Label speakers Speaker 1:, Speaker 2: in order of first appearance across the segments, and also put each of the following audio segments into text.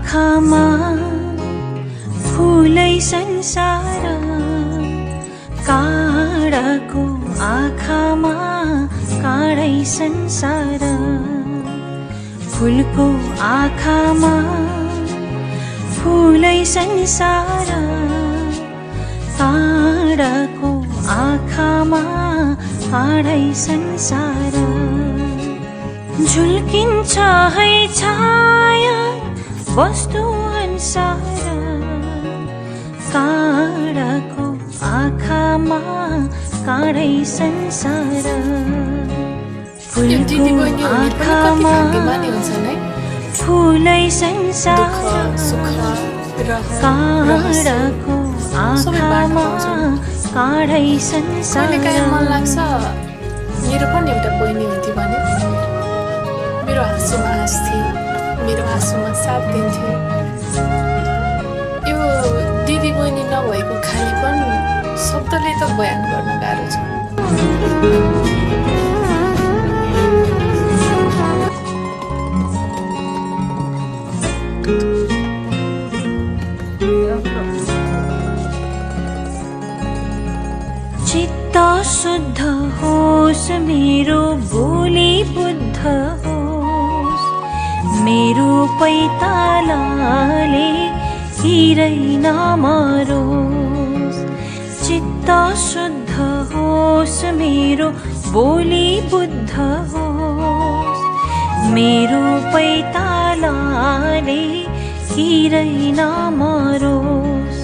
Speaker 1: आँखामा फुलै संसार, काँडाको आँखामा काँडै संसार, फुलको आँखामा फुलै संसार, काँडाको आँखामा काँडै संसार। झुल्किन्छ है छाया वस्तु अनुसार, काँडाको आँखामा काँडै संसार, फुलको आँखामा फुलै संसार, काँडाको आँखामा काँडै संसार।
Speaker 2: मन लाग्छ मेरो पनि एउटा बहिनी हुन्थ्यो भने मेरो हाँसोमा हाँस्थे, मेरो हाँसोमा साथ दिन्थे। यो दिदी बहिनी नभएको खालीपन शब्दले त बयान गर्न गाह्रो छ।
Speaker 1: चित्त शुद्ध होस् मेरो बोली बुद्ध होस्, मेरो पैतालाले हिरै नमरोस्। चित्त शुद्ध होस् मेरो बोली बुद्ध होस्, मेरो पैतालाले हिरै नमरोस्।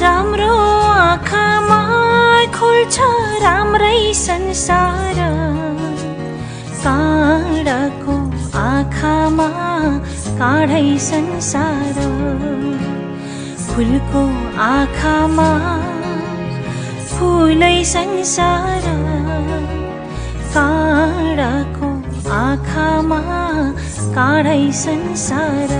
Speaker 1: राम्रो आँखामा खोल्छ राम्रै संसार, काँडाको आँखामा काँडै संसार, फुलको आँखामा फुलै संसार, काँडाको आँखामा काँडै संसार।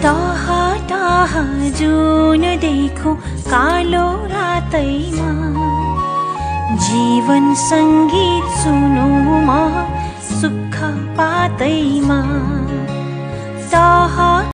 Speaker 1: टाहा टाहा जुन देखौँ कालो रातैमा, जीवन सङ्गीत सुनौँ म सुख पातैमा। टाहा